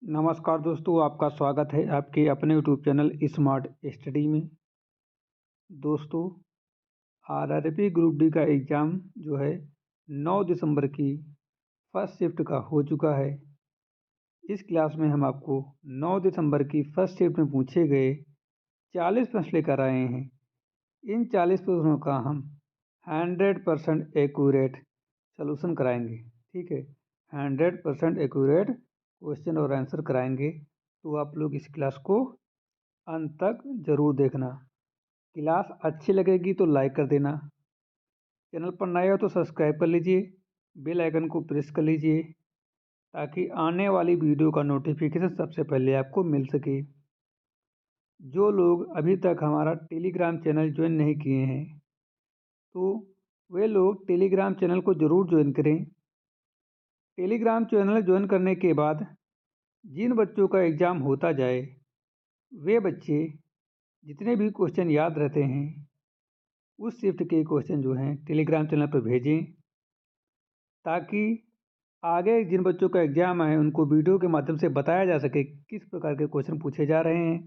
नमस्कार दोस्तों, आपका स्वागत है आपके अपने यूट्यूब चैनल स्मार्ट स्टडी में। दोस्तों, आरआरबी ग्रुप डी का एग्ज़ाम जो है 9 दिसंबर की फर्स्ट शिफ्ट का हो चुका है। इस क्लास में हम आपको 9 दिसंबर की फर्स्ट शिफ्ट में पूछे गए 40 प्रश्न लेकर आए हैं। इन 40 प्रश्नों का हम 100% एक्यूरेट सलूशन कराएंगे। ठीक है, 100% एक्यूरेट क्वेश्चन और आंसर कराएंगे। तो आप लोग इस क्लास को अंत तक ज़रूर देखना। क्लास अच्छी लगेगी तो लाइक कर देना। चैनल पर नए हो तो सब्सक्राइब कर लीजिए, बेल आइकन को प्रेस कर लीजिए ताकि आने वाली वीडियो का नोटिफिकेशन सबसे पहले आपको मिल सके। जो लोग अभी तक हमारा टेलीग्राम चैनल ज्वाइन नहीं किए हैं तो वे लोग टेलीग्राम चैनल को ज़रूर ज्वाइन करें। टेलीग्राम चैनल ज्वाइन करने के बाद जिन बच्चों का एग्ज़ाम होता जाए वे बच्चे जितने भी क्वेश्चन याद रहते हैं उस शिफ्ट के क्वेश्चन जो हैं टेलीग्राम चैनल पर भेजें ताकि आगे जिन बच्चों का एग्ज़ाम है उनको वीडियो के माध्यम से बताया जा सके किस प्रकार के क्वेश्चन पूछे जा रहे हैं।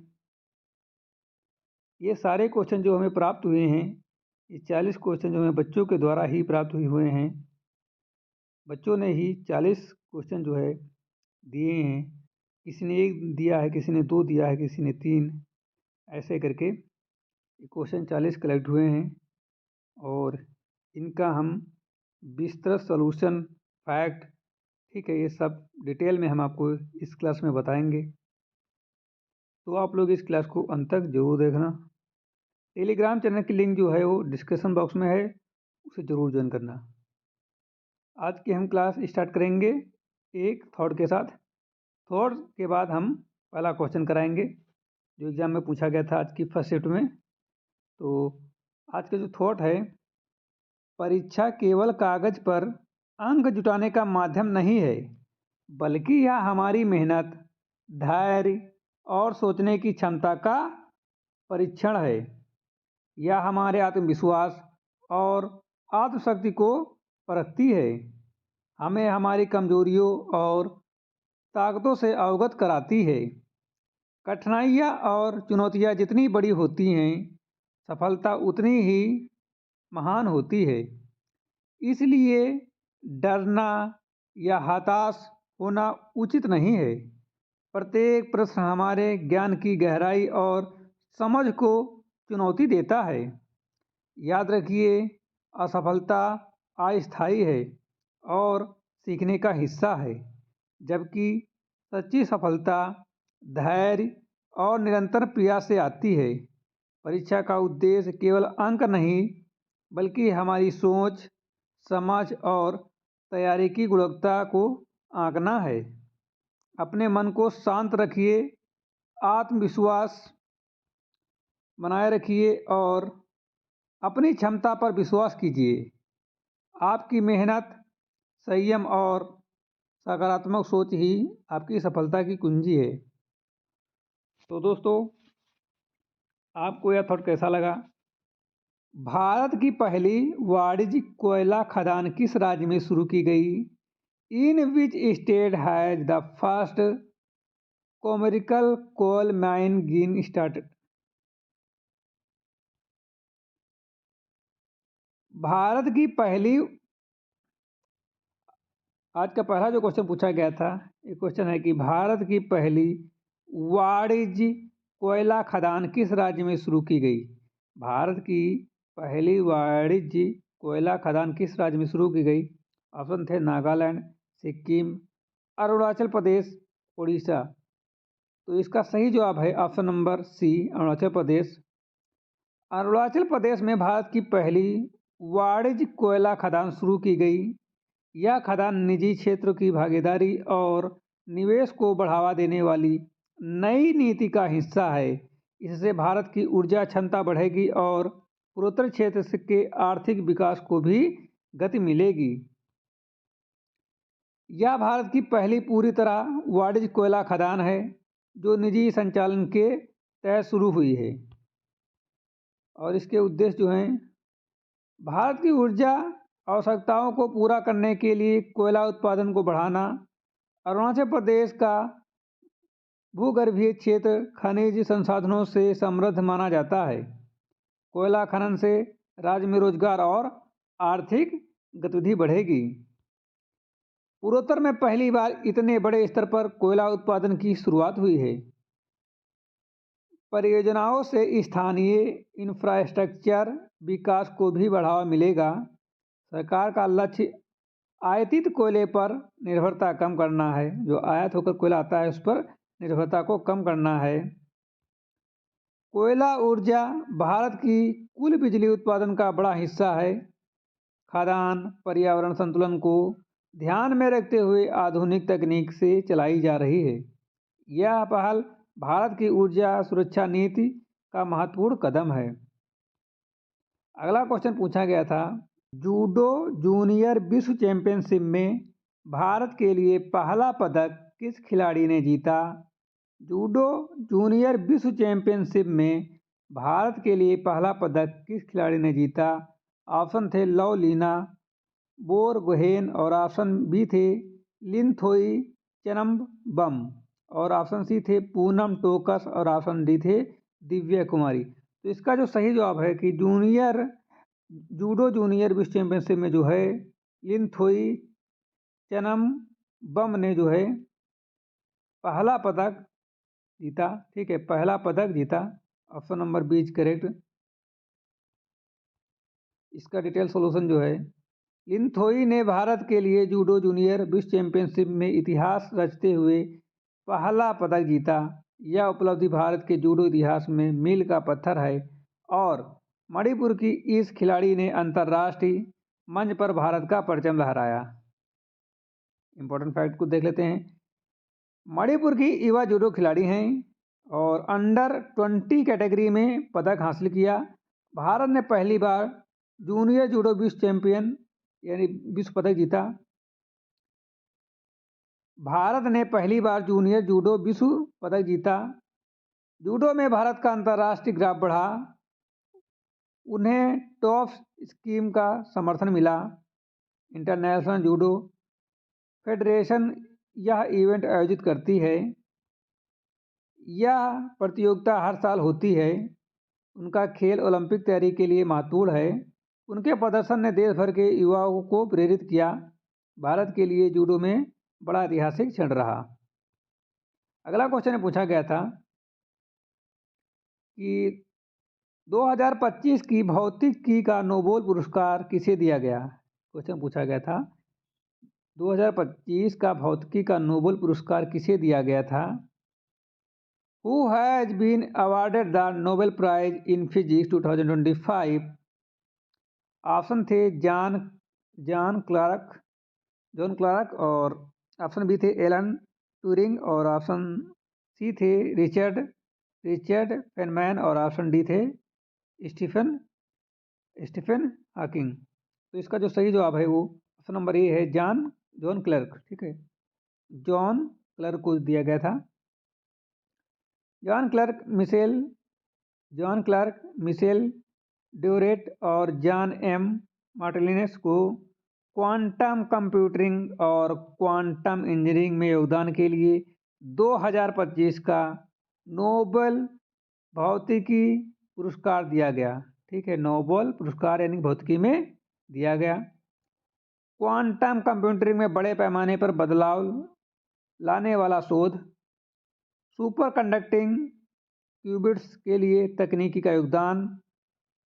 ये सारे क्वेश्चन जो हमें प्राप्त हुए हैं, ये 40 क्वेश्चन जो हमें बच्चों के द्वारा ही प्राप्त हुए हैं। बच्चों ने ही 40 क्वेश्चन जो है दिए हैं। किसी ने 1 दिया है, किसी ने 2 दिया है, किसी ने 3, ऐसे करके क्वेश्चन 40 कलेक्ट हुए हैं और इनका हम विस्तृत सॉल्यूशन, फैक्ट, ठीक है, ये सब डिटेल में हम आपको इस क्लास में बताएंगे। तो आप लोग इस क्लास को अंत तक जरूर देखना। टेलीग्राम चैनल की लिंक जो है वो डिस्क्रिप्शन बॉक्स में है, उसे ज़रूर ज्वाइन करना। आज की हम क्लास स्टार्ट करेंगे एक थॉट के साथ। थॉट के बाद हम पहला क्वेश्चन कराएंगे जो एग्ज़ाम में पूछा गया था आज की फर्स्ट शिफ्ट में। तो आज का जो थॉट है, परीक्षा केवल कागज पर अंक जुटाने का माध्यम नहीं है, बल्कि यह हमारी मेहनत, धैर्य और सोचने की क्षमता का परीक्षण है। यह हमारे आत्मविश्वास और आत्मशक्ति को परखती है, हमें हमारी कमजोरियों और ताकतों से अवगत कराती है। कठिनाइयाँ और चुनौतियाँ जितनी बड़ी होती हैं, सफलता उतनी ही महान होती है। इसलिए डरना या हताश होना उचित नहीं है। प्रत्येक प्रश्न हमारे ज्ञान की गहराई और समझ को चुनौती देता है। याद रखिए, असफलता अस्थायी है और सीखने का हिस्सा है, जबकि सच्ची सफलता धैर्य और निरंतर प्रयास से आती है। परीक्षा का उद्देश्य केवल अंक नहीं, बल्कि हमारी सोच, समझ और तैयारी की गुणवत्ता को आंकना है। अपने मन को शांत रखिए, आत्मविश्वास बनाए रखिए और अपनी क्षमता पर विश्वास कीजिए। आपकी मेहनत, संयम और सकारात्मक सोच ही आपकी सफलता की कुंजी है। तो दोस्तों, आपको यह थॉट कैसा लगा? भारत की पहली वाणिज्यिक कोयला खदान किस राज्य में शुरू की गई? In which state has the first commercial coal mine been started? Bharat की पहली, आज का पहला जो क्वेश्चन पूछा गया था, ये क्वेश्चन है कि भारत की पहली वाणिज्य कोयला खदान किस राज्य में शुरू की गई? भारत की पहली वाणिज्य कोयला खदान किस राज्य में शुरू की गई? ऑप्शन थे नागालैंड, सिक्किम, अरुणाचल प्रदेश, उड़ीसा। तो इसका सही जवाब है ऑप्शन नंबर सी, अरुणाचल प्रदेश। अरुणाचल प्रदेश में भारत की पहली वाणिज्य कोयला खदान शुरू की गई। यह खदान निजी क्षेत्र की भागीदारी और निवेश को बढ़ावा देने वाली नई नीति का हिस्सा है। इससे भारत की ऊर्जा क्षमता बढ़ेगी और पूर्वोत्तर क्षेत्र के आर्थिक विकास को भी गति मिलेगी। यह भारत की पहली पूरी तरह वाणिज्य कोयला खदान है जो निजी संचालन के तहत शुरू हुई है और इसके उद्देश्य जो हैं, भारत की ऊर्जा आवश्यकताओं को पूरा करने के लिए कोयला उत्पादन को बढ़ाना, अरुणाचल प्रदेश का भूगर्भीय क्षेत्र खनिज संसाधनों से समृद्ध माना जाता है। कोयला खनन से राज्य में रोजगार और आर्थिक गतिविधि बढ़ेगी। पूर्वोत्तर में पहली बार इतने बड़े स्तर पर कोयला उत्पादन की शुरुआत हुई है। परियोजनाओं से स्थानीय इंफ्रास्ट्रक्चर विकास को भी बढ़ावा मिलेगा। सरकार का लक्ष्य आयातित कोयले पर निर्भरता कम करना है। जो आयात होकर कोयला आता है उस पर निर्भरता को कम करना है। कोयला ऊर्जा भारत की कुल बिजली उत्पादन का बड़ा हिस्सा है। खाद्यान्न पर्यावरण संतुलन को ध्यान में रखते हुए आधुनिक तकनीक से चलाई जा रही है। यह पहल भारत की ऊर्जा सुरक्षा नीति का महत्वपूर्ण कदम है। अगला क्वेश्चन पूछा गया था, जूडो जूनियर विश्व चैंपियनशिप में भारत के लिए पहला पदक किस खिलाड़ी ने जीता? जूडो जूनियर विश्व चैंपियनशिप में भारत के लिए पहला पदक किस खिलाड़ी ने जीता? ऑप्शन थे लवलीना बोरगोहेन और ऑप्शन बी थे लिनथोई चनम्बम और ऑप्शन सी थे पूनम टोकस और ऑप्शन डी थे दिव्या कुमारी। तो इसका जो सही जवाब है कि जूडो जूनियर विश्व चैंपियनशिप में जो है लिनथोई चनम्बम ने जो है पहला पदक जीता। ठीक है, पहला पदक जीता। Option number B is correct. इसका डिटेल सॉल्यूशन जो है, लिनथोई ने भारत के लिए जूडो जूनियर विश्व चैंपियनशिप में इतिहास रचते हुए पहला पदक जीता। यह उपलब्धि भारत के जूडो इतिहास में मील का पत्थर है और मणिपुर की इस खिलाड़ी ने अंतर्राष्ट्रीय मंच पर भारत का परचम लहराया। इंपॉर्टेंट फैक्ट को देख लेते हैं। मणिपुर की युवा जूडो खिलाड़ी हैं और अंडर 20 कैटेगरी में पदक हासिल किया। भारत ने पहली बार जूनियर जूडो विश्व चैंपियन यानी विश्व पदक जीता। भारत ने पहली बार जूनियर जूडो विश्व पदक जीता। जूडो में भारत का अंतर्राष्ट्रीय ग्राफ बढ़ा। उन्हें टॉप स्कीम का समर्थन मिला। इंटरनेशनल जूडो फेडरेशन यह इवेंट आयोजित करती है। यह प्रतियोगिता हर साल होती है। उनका खेल ओलंपिक तैयारी के लिए महत्वपूर्ण है। उनके प्रदर्शन ने देश भर के युवाओं को प्रेरित किया। भारत के लिए जूडो में बड़ा ऐतिहासिक क्षण रहा। अगला क्वेश्चन पूछा गया था कि 2025 की भौतिकी का नोबेल पुरस्कार किसे दिया गया? क्वेश्चन पूछा गया था 2025 का भौतिकी का नोबेल पुरस्कार किसे दिया गया था? Who has been awarded the Nobel Prize in Physics 2025? Option थे जॉन क्लार्क और ऑप्शन बी थे एलन ट्यूरिंग और ऑप्शन सी थे रिचर्ड फेनमैन और ऑप्शन डी थे स्टीफन हॉकिंग। तो इसका जो सही जवाब है वो ऑप्शन नंबर ए है जॉन क्लार्क। ठीक है, जॉन क्लार्क को दिया गया था। जॉन क्लार्क मिशेल ड्यूरेट और जॉन एम मार्टिनेज को क्वांटम कंप्यूटिंग और क्वांटम इंजीनियरिंग में योगदान के लिए 2025 का नोबेल भौतिकी पुरस्कार दिया गया। ठीक है, नोबेल पुरस्कार यानी भौतिकी में दिया गया। क्वांटम कंप्यूटिंग में बड़े पैमाने पर बदलाव लाने वाला शोध, सुपर कंडक्टिंग क्यूबिट्स के लिए तकनीकी का योगदान,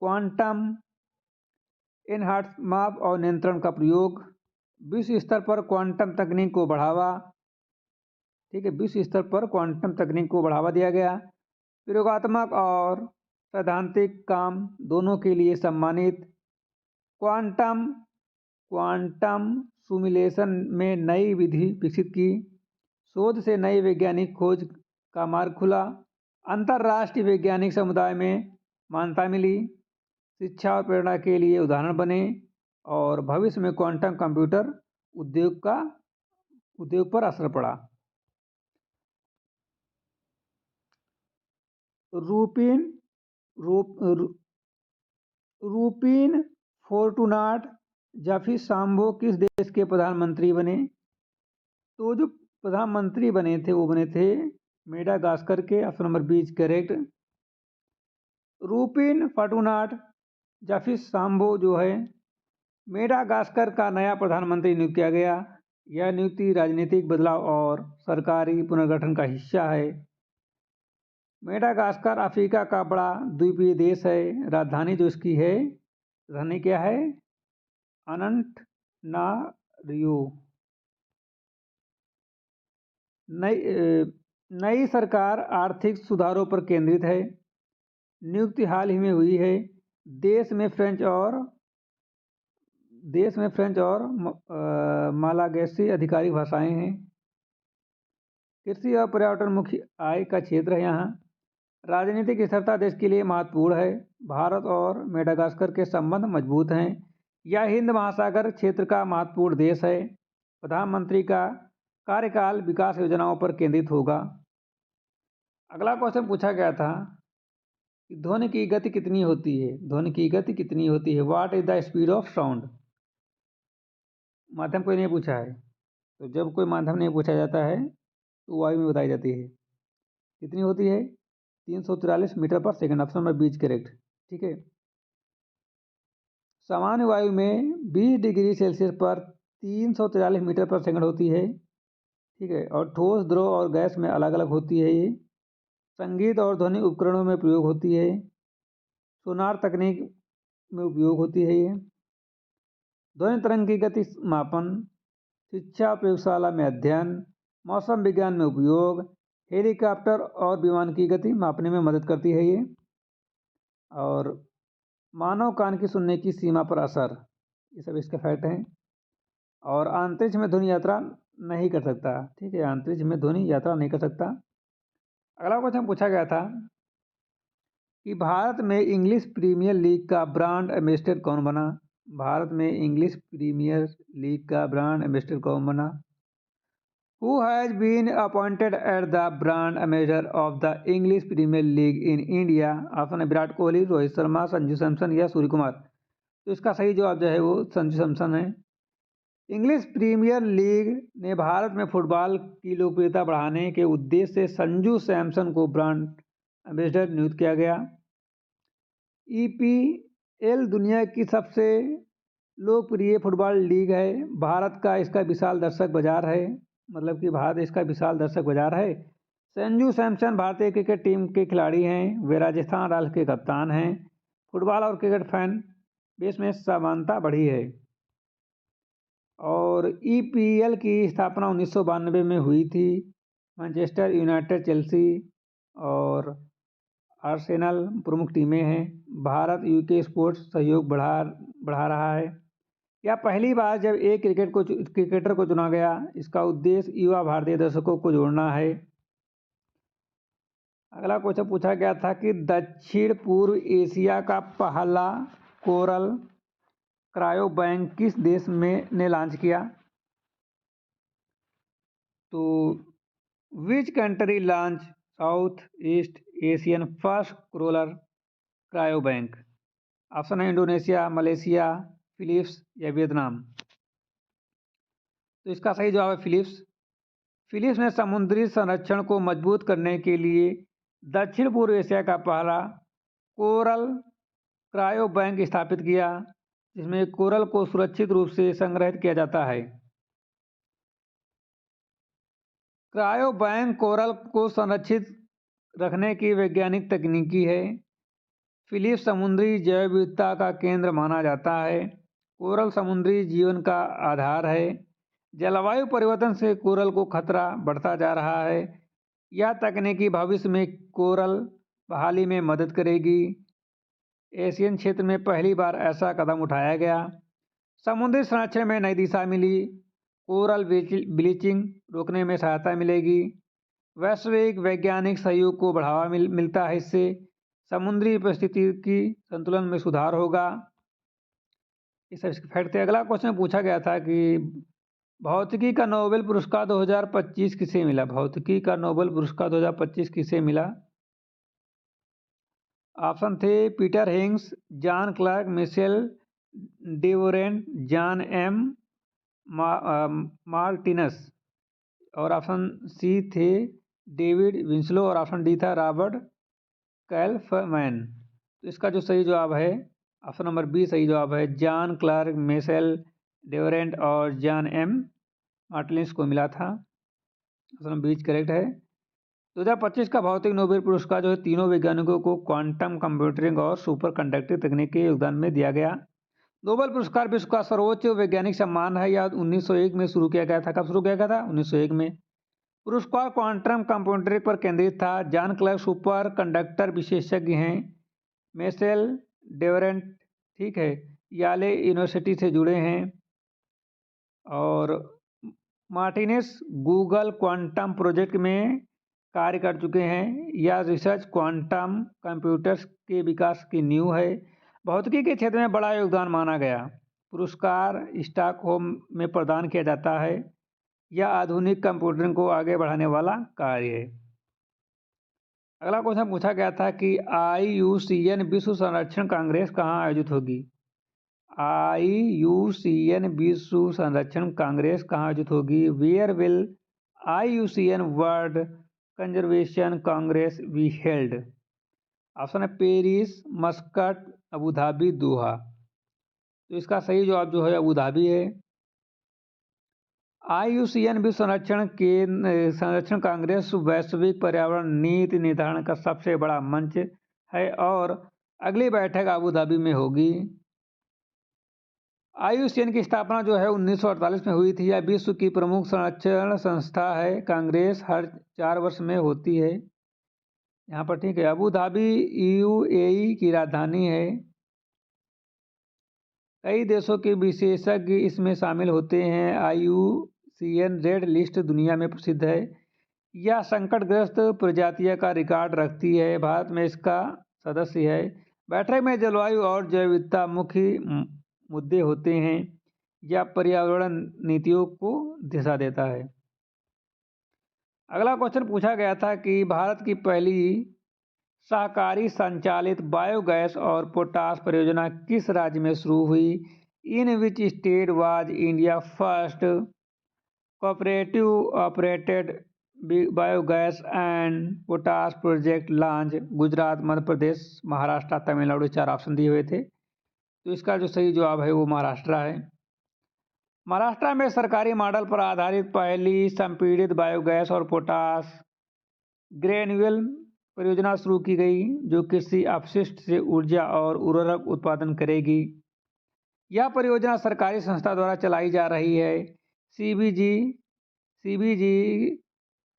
क्वांटम एनहांस्ड माप और नियंत्रण का प्रयोग, विश्व स्तर पर क्वांटम तकनीक को बढ़ावा। ठीक है, विश्व स्तर पर क्वांटम तकनीक को बढ़ावा दिया गया। प्रयोगात्मक और सैद्धांतिक काम दोनों के लिए सम्मानित। क्वांटम सिमुलेशन में नई विधि विकसित की। शोध से नई वैज्ञानिक खोज का मार्ग खुला। अंतर्राष्ट्रीय वैज्ञानिक समुदाय में मान्यता मिली। शिक्षा और प्रेरणा के लिए उदाहरण बने और भविष्य में क्वांटम कंप्यूटर उद्योग पर असर पड़ा। रूपिन फोर्टुनाट जाफिसाम्बो किस देश के प्रधानमंत्री बने? तो जो प्रधानमंत्री बने थे वो बने थे मेडागास्कर के। Option number B is correct. Ruphin Fortunat Zafisambo जो है मेडागास्कर का नया प्रधानमंत्री नियुक्त किया गया। यह नियुक्ति राजनीतिक बदलाव और सरकारी पुनर्गठन का हिस्सा है। मेडागास्कर अफ्रीका का बड़ा द्वीपीय देश है। राजधानी जो इसकी है, राजधानी क्या है? अनंतनारियो। नई सरकार आर्थिक सुधारों पर केंद्रित है। नियुक्ति हाल ही में हुई है। देश में फ्रेंच और मालागेसी आधिकारिक भाषाएं हैं। कृषि और पर्यटन मुख्य आय का क्षेत्र है यहाँ। राजनीतिक स्थिरता देश के लिए महत्वपूर्ण है। भारत और मेडागास्कर के संबंध मजबूत हैं। यह हिंद महासागर क्षेत्र का महत्वपूर्ण देश है। प्रधानमंत्री का कार्यकाल विकास योजनाओं पर केंद्रित होगा। अगला क्वेश्चन पूछा गया था कि ध्वनि की गति कितनी होती है? ध्वनि की गति कितनी होती है? What is the speed of sound? माध्यम कोई नहीं पूछा है, तो जब कोई माध्यम नहीं पूछा जाता है तो वायु में बताई जाती है। कितनी होती है? 343 metre per second. Option number B is correct. ठीक है। सामान्य वायु में 20 डिग्री सेल्सियस पर 343 मीटर पर सेकंड होती है। ठीक है। और ठोस, द्रव और गैस में अलग अलग होती है ये। संगीत और ध्वनि उपकरणों में प्रयोग होती है। सोनार तकनीक में उपयोग होती है ये। ध्वनि तरंग की गति मापन, शिक्षा प्रयोगशाला में अध्ययन, मौसम विज्ञान में उपयोग, हेलीकॉप्टर और विमान की गति मापने में मदद करती है ये। और मानव कान की सुनने की सीमा पर असर, ये सब इसके फैक्ट हैं। और अंतरिक्ष में ध्वनि यात्रा नहीं कर सकता। ठीक है, अंतरिक्ष में ध्वनि यात्रा नहीं कर सकता। अगला क्वेश्चन पूछा गया था कि भारत में इंग्लिश प्रीमियर लीग का ब्रांड एम्बेसडर कौन बना? भारत में इंग्लिश प्रीमियर लीग का ब्रांड एम्बेसडर कौन बना? Who has been appointed as the brand ambassador of the English Premier League in India? Option है विराट कोहली, रोहित शर्मा, संजू सैमसन या सूर्य कुमार। तो इसका सही जवाब जो है वो संजू सैमसन है। इंग्लिश प्रीमियर लीग ने भारत में फुटबॉल की लोकप्रियता बढ़ाने के उद्देश्य से संजू सैमसन को ब्रांड एम्बेसडर नियुक्त किया गया। EPL दुनिया की सबसे लोकप्रिय फुटबॉल लीग है। भारत का इसका विशाल दर्शक बाजार है, मतलब कि भारत इसका विशाल दर्शक बाजार है। संजू सैमसन भारतीय क्रिकेट टीम के खिलाड़ी हैं। वे राजस्थान रॉयल्स के कप्तान हैं। फुटबॉल और क्रिकेट फैन बेस में समानता बढ़ी है। और EPL की स्थापना 1992 में हुई थी। मैनचेस्टर यूनाइटेड, चेल्सी और आर्सेनल प्रमुख टीमें हैं। भारत UK स्पोर्ट्स सहयोग बढ़ा रहा है। यह पहली बार जब एक क्रिकेटर को चुना गया। इसका उद्देश्य युवा भारतीय दर्शकों को जोड़ना है। अगला क्वेश्चन पूछा गया था कि दक्षिण पूर्व एशिया का पहला कोरल क्रायो बैंक किस देश में ने लॉन्च किया? तो which country launch south east Asian first coral cryo bank? Option है इंडोनेशिया, मलेशिया, फिलीपींस या वियतनाम। तो इसका सही जवाब है फिलीपींस। फिलीपींस ने समुद्री संरक्षण को मजबूत करने के लिए दक्षिण पूर्व एशिया का पहला कोरल क्रायो बैंक स्थापित किया, जिसमें कोरल को सुरक्षित रूप से संग्रहित किया जाता है। क्रायो बैंक कोरल को संरक्षित रखने की वैज्ञानिक तकनीकी है। फिलीपींस समुद्री जैव विविधता का केंद्र माना जाता है। कोरल समुद्री जीवन का आधार है। जलवायु परिवर्तन से कोरल को खतरा बढ़ता जा रहा है। यह तकनीकी भविष्य में कोरल बहाली में मदद करेगी। एशियन क्षेत्र में पहली बार ऐसा कदम उठाया गया। समुद्री संरक्षण में नई दिशा मिली। कोरल ब्लीचिंग रोकने में सहायता मिलेगी। वैश्विक वैज्ञानिक सहयोग को बढ़ावा मिलता है। इससे समुद्री पारिस्थितिकी संतुलन में सुधार होगा। इस फैक्ट थे। अगला क्वेश्चन पूछा गया था कि भौतिकी का नोबेल पुरस्कार 2025 किसे मिला? भौतिकी का नोबेल पुरस्कार 2025 किसे मिला? ऑप्शन थे Peter Higgs, John Clarke, Michel Devoret, John M Martinis. और ऑप्शन सी थे डेविड विंसलो और ऑप्शन डी था रॉबर्ट कैल्फमैन। तो इसका जो सही जवाब है ऑप्शन नंबर बी सही जवाब है। जॉन क्लार्क, मिशेल डेवरेंट और जॉन एम मार्टिन्स को मिला था। ऑप्शन नंबर बी करेक्ट है। 2025 का भौतिक नोबेल पुरस्कार जो है तीनों वैज्ञानिकों को क्वांटम कंप्यूटिंग और सुपर कंडक्टिंग तकनीक के योगदान में दिया गया। नोबेल पुरस्कार विश्व का सर्वोच्च वैज्ञानिक सम्मान है। यह 1901 में शुरू किया गया था। कब शुरू किया गया था? 1901 में। पुरस्कार क्वांटम कंप्यूटिंग पर केंद्रित था। जॉन क्लार्क सुपर कंडक्टर विशेषज्ञ हैं। मिशेल डेवरेंट ठीक है याले यूनिवर्सिटी से जुड़े हैं। और मार्टिनेस गूगल क्वांटम प्रोजेक्ट में कार्य कर चुके हैं। यह रिसर्च क्वांटम कंप्यूटर्स के विकास की नींव है। भौतिकी के क्षेत्र में बड़ा योगदान माना गया। पुरस्कार स्टॉकहोम में प्रदान किया जाता है। यह आधुनिक कंप्यूटिंग को आगे बढ़ाने वाला कार्य है। अगला क्वेश्चन पूछा गया था कि IUCN विश्व संरक्षण कांग्रेस कहाँ आयोजित होगी? IUCN विश्व संरक्षण कांग्रेस कहाँ आयोजित होगी? Where will IUCN world conservation congress be held? Option है Paris, Muscat, Abu Dhabi, Doha. तो इसका सही जवाब जो है अबू धाबी है। IUCN विश्व संरक्षण कांग्रेस वैश्विक पर्यावरण नीति निर्धारण का सबसे बड़ा मंच है और अगली बैठक अबू धाबी में होगी। IUCN की स्थापना जो है 1948 में हुई थी। यह विश्व की प्रमुख संरक्षण संस्था है। कांग्रेस हर 4 वर्ष में होती है यहाँ पर ठीक है। अबू धाबी UAE की राजधानी है। कई देशों के विशेषज्ञ इसमें शामिल होते हैं। IUCN रेड लिस्ट दुनिया में प्रसिद्ध है। यह संकटग्रस्त प्रजातियों का रिकॉर्ड रखती है। भारत में इसका सदस्य है। बैठक में जलवायु और जैव विविधता मुख्य मुद्दे होते हैं। यह पर्यावरण नीतियों को दिशा देता है। अगला क्वेश्चन पूछा गया था कि भारत की पहली सहकारी संचालित बायोगैस और पोटाश परियोजना किस राज्य में शुरू हुई? In which state was India first cooperative operated biogas and potash project launch? Gujarat, Madhya Pradesh, Maharashtra, Tamil Nadu 4 option दिए हुए थे। तो इसका जो सही जवाब है वो महाराष्ट्र है। महाराष्ट्र में सरकारी मॉडल पर आधारित पहली संपीड़ित बायोगैस और पोटाश ग्रेन्युअल परियोजना शुरू की गई जो कृषि अपशिष्ट से ऊर्जा और उर्वरक उत्पादन करेगी। यह परियोजना सरकारी संस्था द्वारा चलाई जा रही है। CBG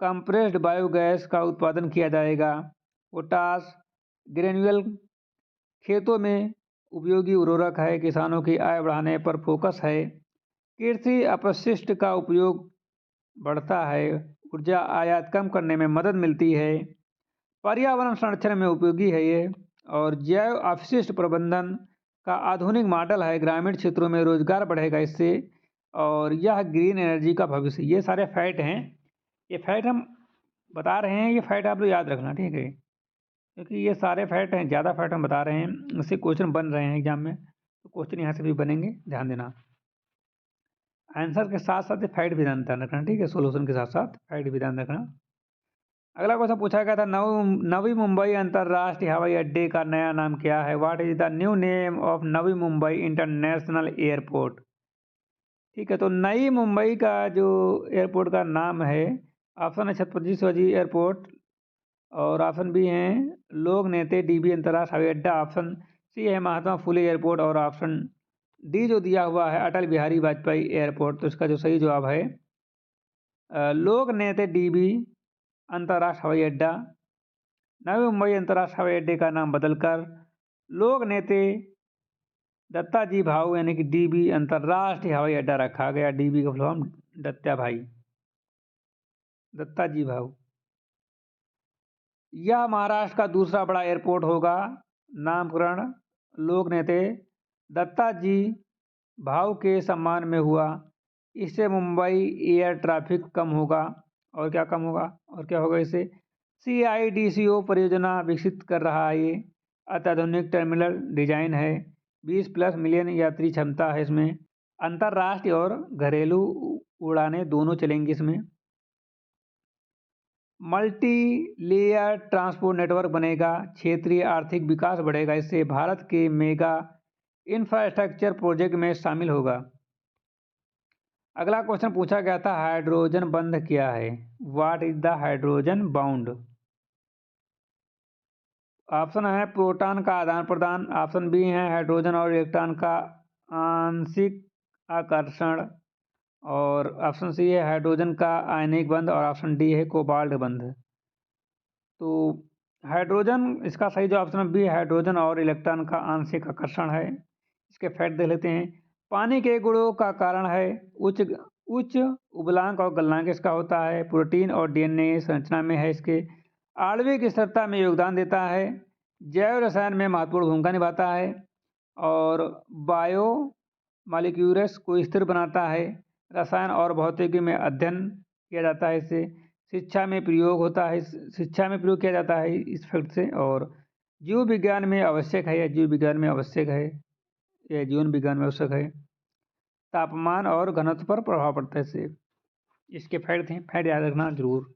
कंप्रेस्ड बायोगैस का उत्पादन किया जाएगा। पोटाश ग्रेन्युअल खेतों में उपयोगी उर्वरक है। किसानों की आय बढ़ाने पर फोकस है। कृषि अपशिष्ट का उपयोग बढ़ता है। ऊर्जा आयात कम करने में मदद मिलती है। पर्यावरण संरक्षण में उपयोगी है ये। और जैव अपशिष्ट प्रबंधन का आधुनिक मॉडल है। ग्रामीण क्षेत्रों में रोजगार बढ़ेगा इससे। और यह ग्रीन एनर्जी का भविष्य। ये सारे फैक्ट हैं। ये फैक्ट हम बता रहे हैं। ये फैक्ट आप लोग याद रखना ठीक है क्योंकि ये सारे फैक्ट हैं। ज़्यादा फैक्ट हम बता रहे हैं। इससे क्वेश्चन बन रहे हैं एग्जाम में। तो क्वेश्चन यहाँ से भी बनेंगे, ध्यान देना। आंसर के साथ साथ फैक्ट भी ध्यान रखना ठीक है। सोल्यूशन के साथ साथ फैक्ट भी ध्यान रखना। अगला क्वेश्चन पूछा गया था नवी मुंबई अंतर्राष्ट्रीय हवाई अड्डे का नया नाम क्या है? What is the new name of Navi Mumbai international airport? ठीक है तो नई मुंबई का जो एयरपोर्ट का नाम है ऑप्शन है छत्रपति शिवाजी एयरपोर्ट और ऑप्शन बी है लोक नेते DB अंतर्राष्ट्रीय हवाई अड्डा। ऑप्शन सी है महात्मा फुले एयरपोर्ट और ऑप्शन डी जो दिया हुआ है अटल बिहारी वाजपेयी एयरपोर्ट। तो इसका जो सही जवाब है लोक नेते DB अंतर्राष्ट्रीय हवाई अड्डा। नवी मुंबई अंतर्राष्ट्रीय हवाई अड्डे का नाम बदलकर लोक नेते दत्ताजी भाऊ यानी कि DB अंतर्राष्ट्रीय हवाई अड्डा रखा गया। DB का फुल फॉर्म दत्ता भाई, दत्ताजी भाऊ। यह महाराष्ट्र का दूसरा बड़ा एयरपोर्ट होगा। नामकरण लोक नेते दत्ताजी भाऊ के सम्मान में हुआ। इससे मुंबई एयर ट्रैफिक कम होगा। और क्या कम होगा? और क्या होगा इससे? CIDCO परियोजना विकसित कर रहा है। ये अत्याधुनिक टर्मिनल डिजाइन है। 20+ मिलियन यात्री क्षमता है इसमें। अंतर्राष्ट्रीय और घरेलू उड़ानें दोनों चलेंगी इसमें। मल्टी लेयर ट्रांसपोर्ट नेटवर्क बनेगा, क्षेत्रीय आर्थिक विकास बढ़ेगा, इससे भारत के मेगा इंफ्रास्ट्रक्चर प्रोजेक्ट में शामिल होगा। अगला क्वेश्चन पूछा गया था, हाइड्रोजन बंध क्या है? What is the hydrogen bound? Option है प्रोटॉन का आदान प्रदान, ऑप्शन बी है हाइड्रोजन और इलेक्ट्रॉन का आंशिक आकर्षण, और ऑप्शन सी है हाइड्रोजन का आयनिक बंध, और ऑप्शन डी है कोबाल्ट बंध। तो हाइड्रोजन, इसका सही जो ऑप्शन बी हाइड्रोजन और इलेक्ट्रॉन का आंशिक आकर्षण है। इसके फैक्ट देख लेते हैं। पानी के गुणों का कारण है उच्च उबलांक और गलनांक इसका होता है। प्रोटीन और डीएनए संरचना में है इसके। आणविक स्थिरता में योगदान देता है। जैव रसायन में महत्वपूर्ण भूमिका निभाता है। और बायो मॉलिक्यूल्स को स्थिर बनाता है। रसायन और भौतिकी में अध्ययन किया जाता है इससे। शिक्षा में प्रयोग होता है, शिक्षा में प्रयोग किया जाता है इस फैक्ट से। और जीव विज्ञान में आवश्यक है, या जीव विज्ञान में आवश्यक है, या जीवन विज्ञान में आवश्यक है। तापमान और घनत्व पर प्रभाव पड़ता है इससे। इसके फैक्ट थे, फैक्ट याद रखना जरूर।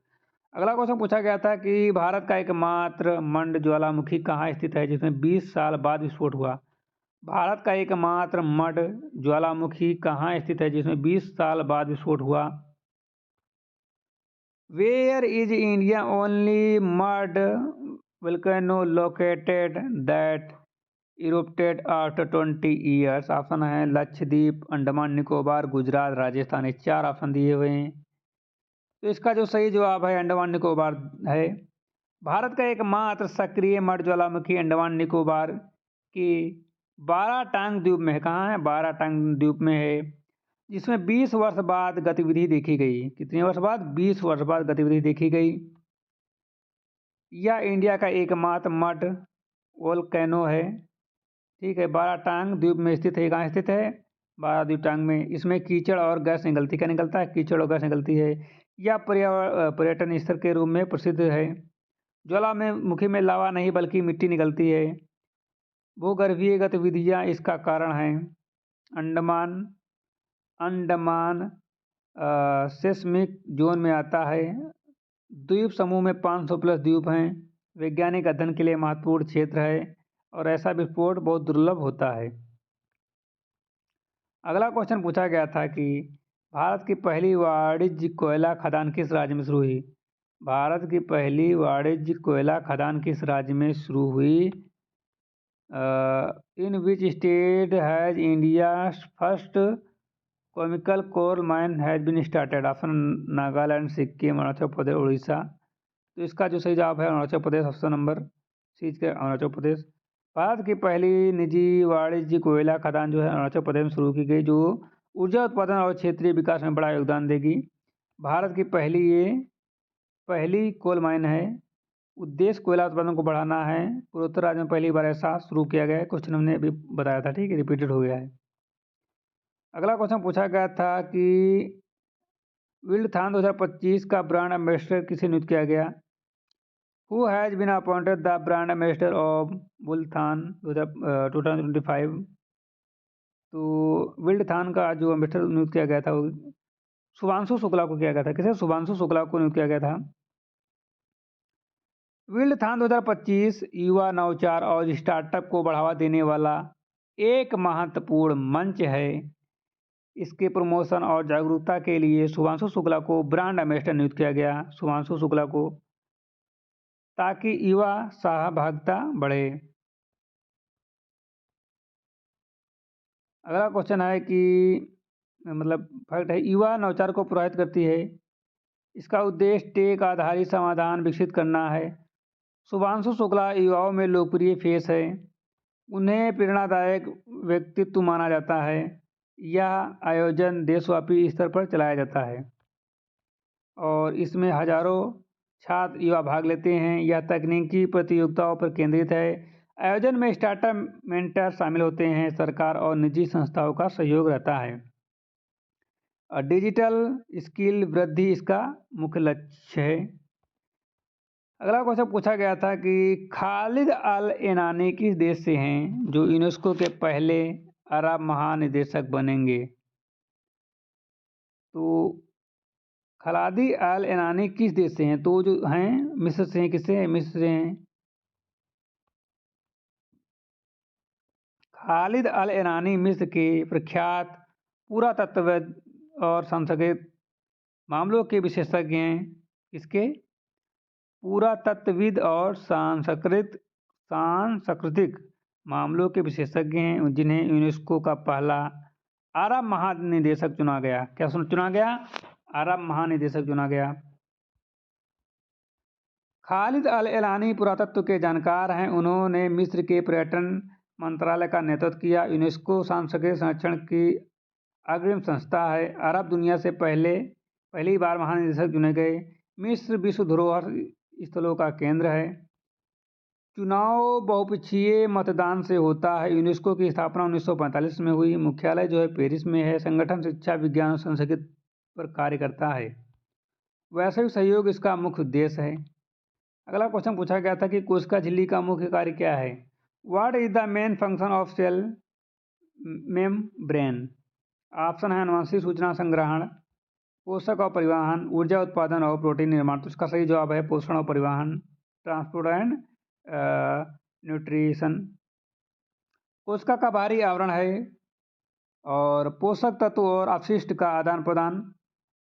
अगला क्वेश्चन पूछा गया था कि भारत का एकमात्र मंड ज्वालामुखी कहाँ स्थित है जिसमें 20 साल बाद विस्फोट हुआ? भारत का एकमात्र मंड ज्वालामुखी कहाँ स्थित है जिसमें 20 साल बाद विस्फोट हुआ? Where is India only mud volcano located that erupted after 20 years? Option है लक्षद्वीप, अंडमान निकोबार, गुजरात, राजस्थान। ये 4 ऑप्शन दिए हुए हैं। तो इसका जो सही जवाब है अंडमान निकोबार है। भारत का एकमात्र सक्रिय मड ज्वालामुखी अंडमान निकोबार की बाराटांग द्वीप में है। कहाँ है? बाराटांग द्वीप में है, जिसमें 20 वर्ष बाद गतिविधि देखी गई। कितने वर्ष बाद? 20 वर्ष बाद गतिविधि देखी गई। यह इंडिया का एकमात्र मड वोल्केनो है। ठीक है, बाराटांग द्वीप में स्थित है। कहाँ स्थित है? बाराद्वीपटांग में। इसमें कीचड़ और गैस निकलती, क्या निकलता है? कीचड़ और गैस निकलती है। यह पर्यटन स्थल के रूप में प्रसिद्ध है। ज्वालामुखी में लावा नहीं बल्कि मिट्टी निकलती है। भूगर्भीय गतिविधियाँ इसका कारण हैं। अंडमान सेस्मिक जोन में आता है। द्वीप समूह में 500 प्लस द्वीप हैं। वैज्ञानिक अध्ययन के लिए महत्वपूर्ण क्षेत्र है, और ऐसा विस्फोट बहुत दुर्लभ होता है। अगला क्वेश्चन पूछा गया था कि भारत की पहली वाणिज्यिक कोयला खदान किस राज्य में शुरू हुई? भारत की पहली वाणिज्यिक कोयला खदान किस राज्य में शुरू हुई? In which state has India first chemical coal mine has been started? Option Nagaland, Sikkim, Arunachal Pradesh, Orissa. तो इसका जो सही जवाब है Arunachal Pradesh, option number C के अरुणाचल प्रदेश। भारत की पहली निजी वाणिज्यिक कोयला खदान जो है अरुणाचल प्रदेश में शुरू की गई, जो ऊर्जा उत्पादन और क्षेत्रीय विकास में बड़ा योगदान देगी। भारत की पहली कोल माइन है। उद्देश्य कोयला उत्पादन को बढ़ाना है। पूर्वोत्तर राज्य में पहली बार ऐसा शुरू किया गया है। क्वेश्चन हमने अभी बताया था, ठीक है, रिपीटेड हो गया है। अगला क्वेश्चन पूछा गया था कि विल्डथॉन 2025 का ब्रांड एम्बेसडर किसे नियुक्त किया गया? Who has been appointed the brand ambassador of Bulthon 2025? तो विल्डथॉन का जो एम्बेसडर नियुक्त किया गया था वो शुभांशु शुक्ला को किया गया था। किसे? शुभांशु शुक्ला को नियुक्त किया गया था। विल्डथॉन 2025 युवा नवाचार और स्टार्टअप को बढ़ावा देने वाला एक महत्वपूर्ण मंच है। इसके प्रमोशन और जागरूकता के लिए शुभांशु शुक्ला को ब्रांड एम्बेसडर नियुक्त किया गया। शुभांशु शुक्ला को, ताकि युवा सहभागिता बढ़े। अगला क्वेश्चन है कि मतलब फैक्ट है, युवा नवाचार को प्रोत्साहित करती है। इसका उद्देश्य टेक आधारित समाधान विकसित करना है। शुभांशु शुक्ला युवाओं में लोकप्रिय फेस है। उन्हें प्रेरणादायक व्यक्तित्व माना जाता है। यह आयोजन देशव्यापी स्तर पर चलाया जाता है और इसमें हजारों छात्र युवा भाग लेते हैं। यह तकनीकी प्रतियोगिताओं पर केंद्रित है। आयोजन में स्टार्टअप मेंटर शामिल होते हैं। सरकार और निजी संस्थाओं का सहयोग रहता है। डिजिटल स्किल वृद्धि इसका मुख्य लक्ष्य है। अगला क्वेश्चन पूछा गया था कि खालिद अल एनानी किस देश से हैं जो यूनेस्को के पहले अरब महानिदेशक बनेंगे? तो खलादी अल एनानी किस देश से हैं? तो जो हैं मिस्र से हैं। किससे हैं? मिस्र से हैं। खालिद अल एनानी मिस्र के प्रख्यात पुरातत्वविद और सांस्कृतिक मामलों के विशेषज्ञ हैं। किसके? पुरातत्वविद और सांस्कृतिक मामलों के विशेषज्ञ हैं, जिन्हें यूनेस्को का पहला अरब महानिदेशक चुना गया। क्या चुना गया? अरब महानिदेशक चुना गया। खालिद अल एलानी पुरातत्व के जानकार हैं। उन्होंने मिस्र के पर्यटन मंत्रालय का नेतृत्व किया। यूनेस्को सांस्कृतिक संरक्षण की अग्रिम संस्था है। अरब दुनिया से पहली बार महानिदेशक चुने गए। मिस्र विश्व धरोहर स्थलों का केंद्र है। चुनाव बहुपक्षीय मतदान से होता है। यूनेस्को की स्थापना 1945 में हुई। मुख्यालय जो है पेरिस में है। संगठन शिक्षा, विज्ञान और संस्कृति पर कार्य करता है। वैश्विक सहयोग इसका मुख्य उद्देश्य है। अगला क्वेश्चन पूछा गया था कि कोशिका झिल्ली का मुख्य कार्य क्या है? What is the main function of cell membrane? Option है आनुवंशिक सूचना संग्रहण, पोषक और परिवहन, ऊर्जा उत्पादन और प्रोटीन निर्माण। तो इसका सही जवाब है पोषण और परिवहन, ट्रांसपोर्ट एंड न्यूट्रिशन। कोशिका का बाहरी आवरण है और पोषक तत्व और अपशिष्ट का आदान प्रदान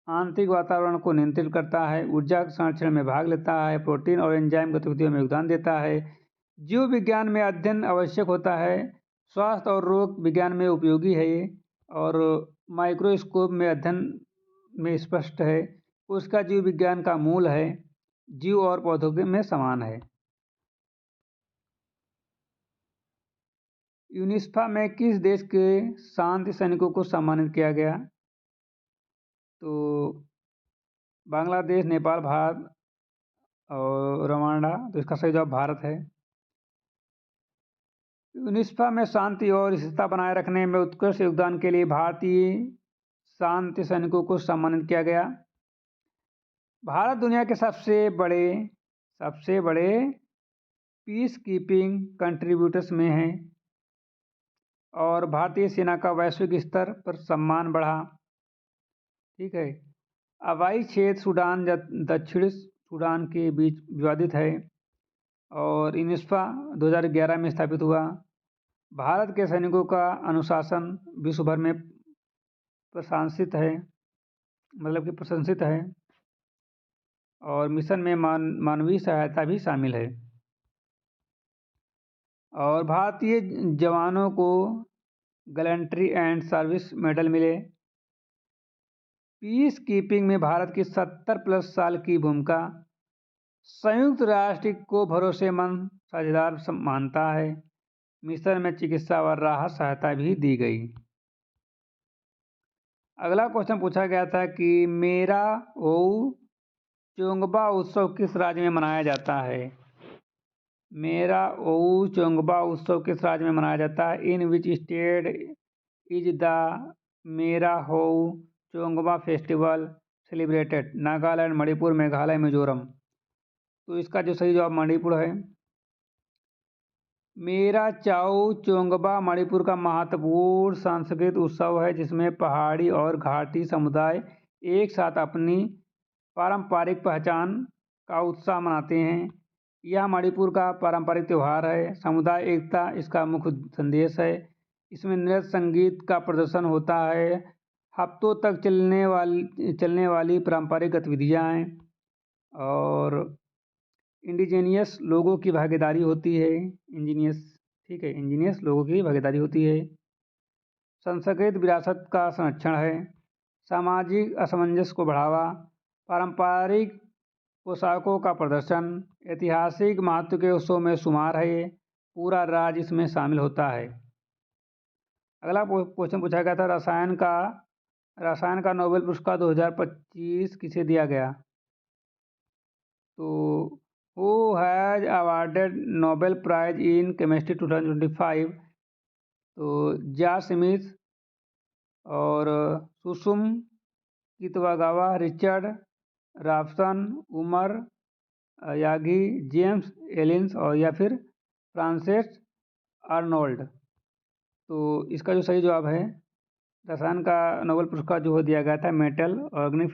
आंतरिक वातावरण को नियंत्रित करता है। ऊर्जा संरक्षण में भाग लेता है। प्रोटीन और एंजाइम गतिविधियों में योगदान देता है। जीव विज्ञान में अध्ययन आवश्यक होता है। स्वास्थ्य और रोग विज्ञान में उपयोगी है ये, और माइक्रोस्कोप में अध्ययन में स्पष्ट है। उसका जीव विज्ञान का मूल है। जीव और पौधों में समान है। यूनिस्फा में किस देश के शांति सैनिकों को सम्मानित किया गया? तो बांग्लादेश, नेपाल, भारत और रवांडा। तो इसका सही जवाब भारत है। यूनिस्फा में शांति और स्थिरता बनाए रखने में उत्कृष्ट योगदान के लिए भारतीय शांति सैनिकों को सम्मानित किया गया। भारत दुनिया के सबसे बड़े पीस कीपिंग कंट्रीब्यूटर्स में है और भारतीय सेना का वैश्विक स्तर पर सम्मान बढ़ा। ठीक है। अवाई क्षेत्र सूडान दक्षिण सूडान के बीच विवादित है और यूनिस्फा 2011 में स्थापित हुआ। भारत के सैनिकों का अनुशासन विश्व भर में प्रशंसित है और मिशन में मानवीय सहायता भी शामिल है। और भारतीय जवानों को गैलेंट्री एंड सर्विस मेडल मिले। पीस कीपिंग में भारत की 70+ साल की भूमिका संयुक्त राष्ट्र को भरोसेमंद साझेदार मानता है। मिशन में चिकित्सा और राहत सहायता भी दी गई। अगला क्वेश्चन पूछा गया था कि मेरा ओऊ चोंगबा उत्सव किस राज्य में मनाया जाता है? मेरा ओऊ चोंगबा उत्सव किस राज्य में मनाया जाता है? इन विच स्टेट इज द मेरा ओऊ चोंगबा फेस्टिवल सेलिब्रेटेड? नागालैंड, मणिपुर, मेघालय, मिजोरम। तो इसका जो सही जवाब मणिपुर है। मेरा चाऊ चोंगबा मणिपुर का महत्वपूर्ण सांस्कृतिक उत्सव है, जिसमें पहाड़ी और घाटी समुदाय एक साथ अपनी पारंपरिक पहचान का उत्साह मनाते हैं। यह मणिपुर का पारंपरिक त्यौहार है। समुदाय एकता इसका मुख्य संदेश है। इसमें नृत्य, संगीत का प्रदर्शन होता है। हफ्तों तक चलने वाली पारंपरिक गतिविधियाँ हैं और इंडिजीनियस लोगों की भागीदारी होती है। इंडिजीनियस लोगों की भागीदारी होती है। सांस्कृतिक विरासत का संरक्षण है। सामाजिक असमंजस को बढ़ावा, पारंपरिक पोशाकों का प्रदर्शन, ऐतिहासिक महत्व के उत्सव में शुमार है। ये पूरा राज्य इसमें शामिल होता है। अगला क्वेश्चन पूछा गया था रसायन का नोबेल पुरस्कार 2025 किसे दिया गया? तो who has awarded Nobel prize in chemistry 2025? तो जॉर्ज स्मिथ और Susumu Kitagawa, Richard Robson, Omar Yaghi, James Ellis और या फिर फ्रांसिस आर्नोल्ड। तो इसका जो सही जवाब है, रसायन का नोबेल पुरस्कार जो दिया गया था मेटल ऑर्गेनिक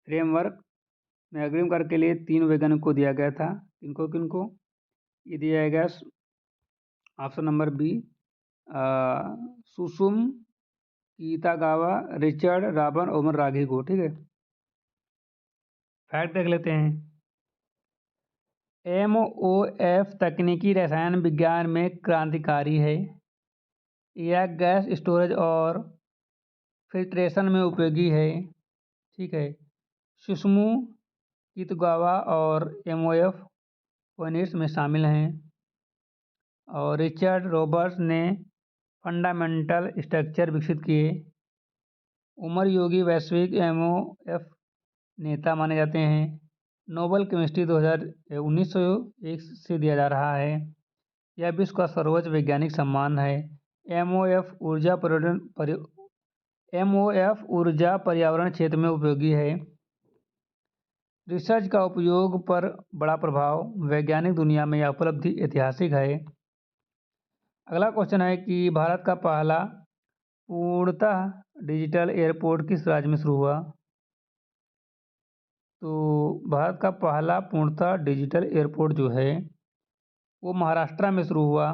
फ्रेमवर्क में अग्रिम कार्य के लिए 3 वैज्ञानिकों को दिया गया था। किनको ये दिया गया option number B Susumu Kitagawa, Richard Robson, Omar राघी को। ठीक है, फैक्ट देख लेते हैं। MOF तकनीकी रसायन विज्ञान में क्रांतिकारी है। यह गैस स्टोरेज और फिल्ट्रेशन में उपयोगी है। ठीक है, सुसुमु कीतागावा और MOF पॉइनिट्स में शामिल हैं। और रिचर्ड रॉबर्ट्स ने फंडामेंटल स्ट्रक्चर विकसित किए। उमर योगी वैश्विक MOF नेता माने जाते हैं। नोबेल केमिस्ट्री 1901 से दिया जा रहा है। यह विश्व का सर्वोच्च वैज्ञानिक सम्मान है। MOF ऊर्जा पर्यावरण क्षेत्र में उपयोगी है। रिसर्च का उपयोग पर बड़ा प्रभाव। वैज्ञानिक दुनिया में यह उपलब्धि ऐतिहासिक है। अगला क्वेश्चन है कि भारत का पहला पूर्णतः डिजिटल एयरपोर्ट किस राज्य में शुरू हुआ? तो भारत का पहला पूर्णतः डिजिटल एयरपोर्ट जो है वो महाराष्ट्र में शुरू हुआ।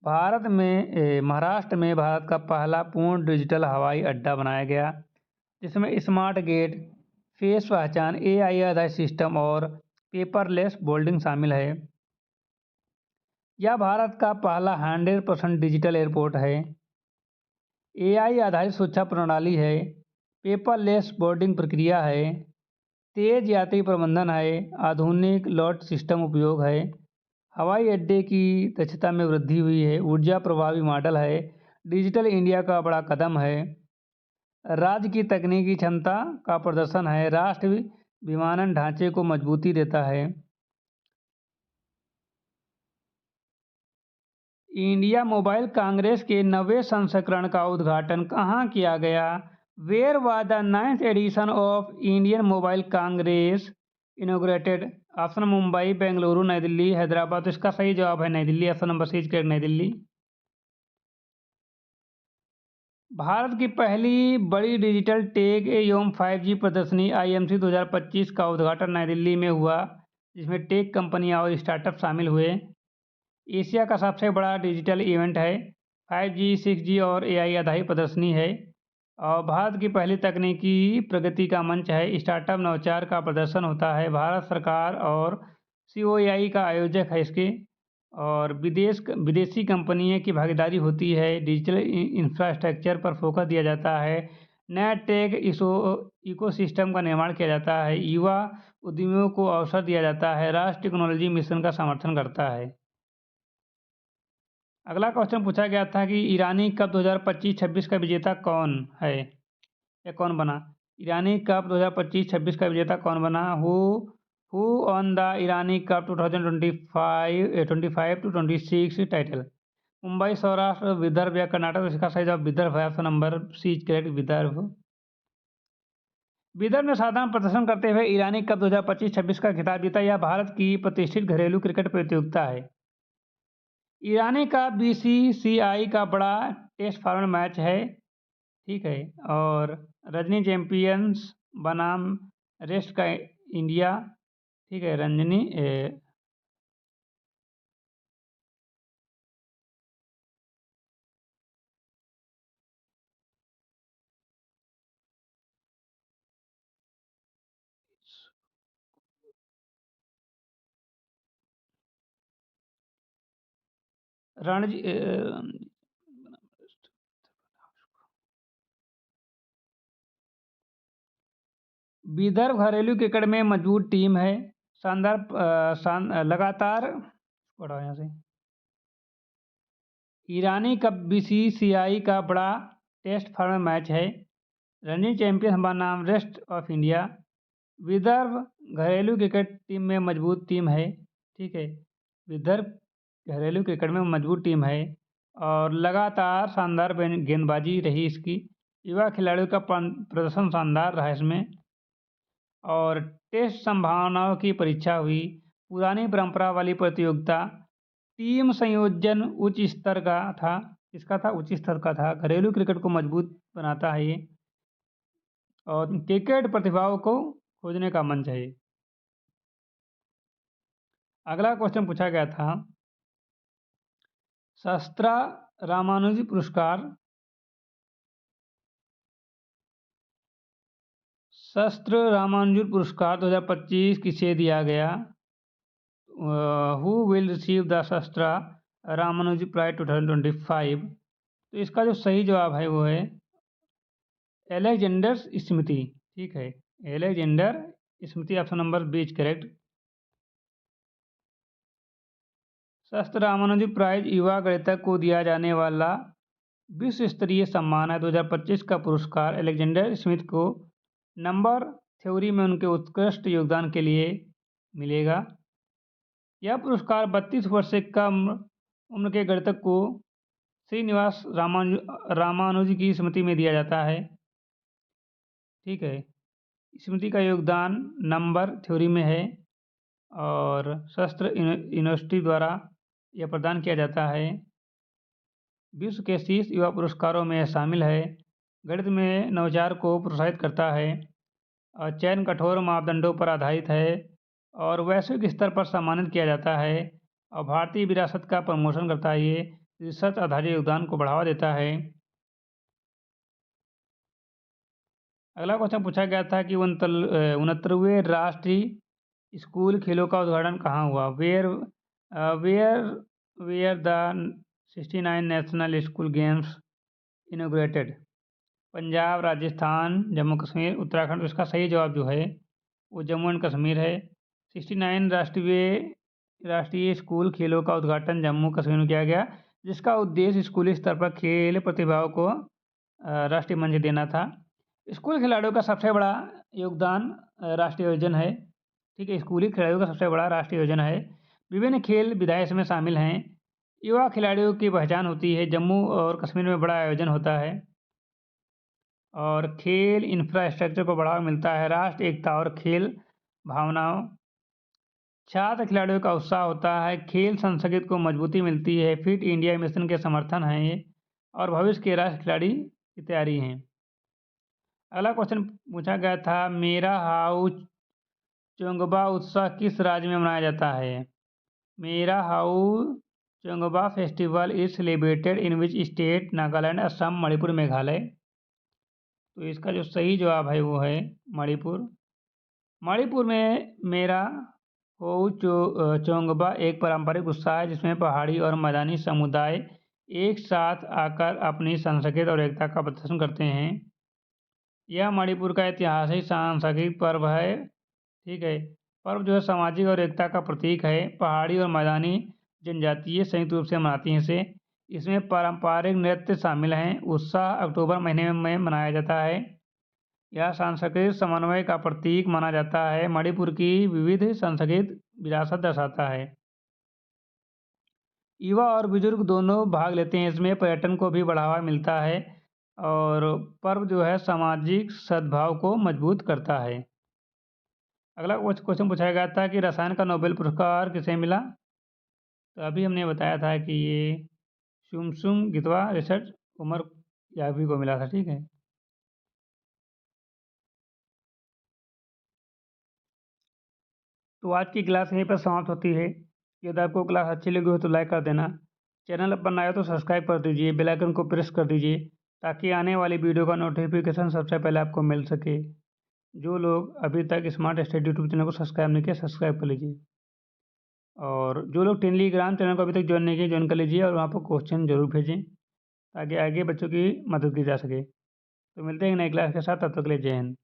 महाराष्ट्र में भारत का पहला पूर्ण डिजिटल हवाई अड्डा बनाया गया, जिसमें स्मार्ट गेट, फेस पहचान, AI आधारित सिस्टम और पेपरलेस बोर्डिंग शामिल है। यह भारत का पहला 100% डिजिटल एयरपोर्ट है। AI आधारित सुरक्षा प्रणाली है। पेपरलेस बोर्डिंग प्रक्रिया है। तेज यात्री प्रबंधन है। आधुनिक लॉट सिस्टम उपयोग है। हवाई अड्डे की दक्षता में वृद्धि हुई है। ऊर्जा प्रभावी मॉडल है। डिजिटल इंडिया का बड़ा कदम है। राज्य की तकनीकी क्षमता का प्रदर्शन है। राष्ट्रीय विमानन ढांचे को मजबूती देता है। इंडिया मोबाइल कांग्रेस के 9वें संस्करण का उद्घाटन कहाँ किया गया? Where was the 9th edition of Indian mobile congress inaugurated? Option Mumbai, Bengaluru, New Delhi, Hyderabad. तो इसका सही जवाब है New Delhi. Option number C correct, New Delhi. Bharat की पहली बड़ी डिजिटल टेक एवं 5G प्रदर्शनी IMC 2025 का उद्घाटन नई दिल्ली में हुआ, जिसमें टेक कंपनियां और स्टार्टअप शामिल हुए। एशिया का सबसे बड़ा डिजिटल इवेंट है। 5G, 6G और AI आधारित प्रदर्शनी है और भारत की पहली तकनीकी प्रगति का मंच है। स्टार्टअप नवाचार का प्रदर्शन होता है। भारत सरकार और COAI का आयोजक है इसके, और विदेशी कंपनियों की भागीदारी होती है। डिजिटल इंफ्रास्ट्रक्चर पर फोकस दिया जाता है। नया टेक इकोसिस्टम का निर्माण किया जाता है। युवा उद्यमियों को अवसर दिया जाता है। राष्ट्रीय टेक्नोलॉजी मिशन का समर्थन करता है। अगला क्वेश्चन पूछा गया था कि ईरानी कप 2025-26 का विजेता कौन है या कौन बना? ईरानी कप 2025-26 का विजेता कौन बना? Who on the Irani cup 2025-26 title? Mumbai, Saurashtra, Vidarbha या कर्नाटक? इसका सही जवाब विदर्भ है। Option number C correct, Vidarbha. Vidarbha ने साधारण प्रदर्शन करते हुए ईरानी कप 2025-26 का खिताब जीता। यह भारत की प्रतिष्ठित घरेलू क्रिकेट प्रतियोगिता है। ईरानी का BCCI का बड़ा टेस्ट फॉर्मेट मैच है। ठीक है, और रजनी चैंपियंस बनाम रेस्ट का इंडिया। ठीक है, रणजी विदर्भ घरेलू क्रिकेट में मजबूत टीम है। लगातार यहाँ से ईरानी कप BCCI का बड़ा टेस्ट फॉर्मेट मैच है। रणजी चैंपियंस बनाम रेस्ट ऑफ इंडिया। विदर्भ घरेलू क्रिकेट टीम में मजबूत टीम है। ठीक है, विदर्भ घरेलू क्रिकेट में मजबूत टीम है और लगातार शानदार गेंदबाजी रही इसकी। युवा खिलाड़ियों का प्रदर्शन शानदार रहा इसमें और टेस्ट संभावनाओं की परीक्षा हुई। पुरानी परंपरा वाली प्रतियोगिता। टीम संयोजन उच्च स्तर का था। इसका था उच्च स्तर का था। घरेलू क्रिकेट को मजबूत बनाता है ये। और क्रिकेट प्रतिभाओं को खोजने का मंच है ये। अगला क्वेश्चन पूछा गया था, शास्त्रा रामानुजी पुरस्कार शास्त्र रामानुजन पुरस्कार 2025 किसे दिया गया? हु विल रिसीव द शास्त्रा रामानुजी प्राइज 2025? तो इसका जो सही जवाब है वो है एलेक्जेंडर स्मिथी। ठीक है, Alexander Smithy, option number B is correct. Sastra Ramanujan prize युवा गणितज्ञ को दिया जाने वाला विश्व स्तरीय सम्मान है। 2025 का पुरस्कार एलेक्जेंडर स्मिथ को नंबर थ्योरी में उनके उत्कृष्ट योगदान के लिए मिलेगा। यह पुरस्कार 32 वर्ष से कम उम्र के गणितज्ञ को श्रीनिवास रामानुजी की स्मृति में दिया जाता है। ठीक है, स्मृति का योगदान नंबर थ्योरी में है और शास्त्र यूनिवर्सिटी द्वारा यह प्रदान किया जाता है। विश्व के शीर्ष युवा पुरस्कारों में शामिल है। गणित में नवाचार को प्रोत्साहित करता है और चयन कठोर मापदंडों पर आधारित है और वैश्विक स्तर पर सम्मानित किया जाता है और भारतीय विरासत का प्रमोशन करता है। ये रिसर्च आधारित योगदान को बढ़ावा देता है। अगला क्वेश्चन पूछा गया था कि 69वें राष्ट्रीय स्कूल खेलों का उद्घाटन कहाँ हुआ? Where the 69 national school games inaugurated? Punjab, Rajasthan, Jammu Kashmir, Uttarakhand. इसका सही जवाब जो है वो जम्मू एंड कश्मीर है। 69 राष्ट्रीय स्कूल खेलों का उद्घाटन जम्मू कश्मीर में किया गया, जिसका उद्देश्य स्कूली स्तर पर खेल प्रतिभाओं को राष्ट्रीय मंच देना था। स्कूल खिलाड़ियों का सबसे बड़ा योगदान राष्ट्रीय आयोजन है। ठीक है, स्कूली खिलाड़ियों का सबसे बड़ा राष्ट्रीय आयोजन है। विभिन्न खेल विधायक इसमें शामिल हैं। युवा खिलाड़ियों की पहचान होती है। जम्मू और कश्मीर में बड़ा आयोजन होता है और खेल इंफ्रास्ट्रक्चर को बढ़ावा मिलता है। राष्ट्र एकता और खेल भावनाओं, छात्र खिलाड़ियों का उत्साह होता है। खेल संस्कृति को मजबूती मिलती है। फिट इंडिया मिशन के समर्थन हैं ये और भविष्य के राष्ट्र खिलाड़ी की तैयारी हैं। अगला क्वेश्चन पूछा गया था, मेरा हाउ चोंगबा उत्सव किस राज्य में मनाया जाता है? मेरा how Chongba festival is celebrated in which state? Nagaland, Assam, Manipur, Meghalaya. तो इसका जो सही जवाब है वो है मणिपुर। मणिपुर में मेरा हाउ चोंगबा एक पारंपरिक उत्सव है जिसमें पहाड़ी और मैदानी समुदाय एक साथ आकर अपनी संस्कृति और एकता का प्रदर्शन करते हैं। यह मणिपुर का ऐतिहासिक सांस्कृतिक पर्व है। ठीक है, पर्व जो है सामाजिक और एकता का प्रतीक है। पहाड़ी और मैदानी जनजातीय संयुक्त रूप से मनाती हैं इसे। इसमें पारंपरिक नृत्य शामिल हैं। उत्साह अक्टूबर महीने में मनाया जाता है। यह सांस्कृतिक समन्वय का प्रतीक माना जाता है। मणिपुर की विविध सांस्कृतिक विरासत दर्शाता है। युवा और बुजुर्ग दोनों भाग लेते हैं इसमें। पर्यटन को भी बढ़ावा मिलता है और पर्व जो है सामाजिक सद्भाव को मजबूत करता है। अगला क्वेश्चन पूछा गया था कि रसायन का नोबेल पुरस्कार किसे मिला? तो अभी हमने बताया था कि ये सुमसुम गितवा रिसर्च उमर यावी को मिला था। ठीक है, तो आज की क्लास यहीं पर समाप्त होती है। यदि आपको क्लास अच्छी लगी हो तो लाइक कर देना। चैनल पर नया हो तो सब्सक्राइब कर दीजिए, बेल आइकन को प्रेस कर दीजिए ताकि आने वाली वीडियो का नोटिफिकेशन सबसे पहले आपको मिल सके। जो लोग अभी तक स्मार्ट स्टडी यूट्यूब चैनल को सब्सक्राइब नहीं किया, सब्सक्राइब कर लीजिए। और जो लोग टेलीग्राम चैनल को अभी तक ज्वाइन नहीं किए, ज्वाइन कर लीजिए और वहाँ पर क्वेश्चन जरूर भेजें ताकि आगे बच्चों की मदद की जा सके। तो मिलते हैं नई क्लास के साथ, तब तक के लिए जय हिंद।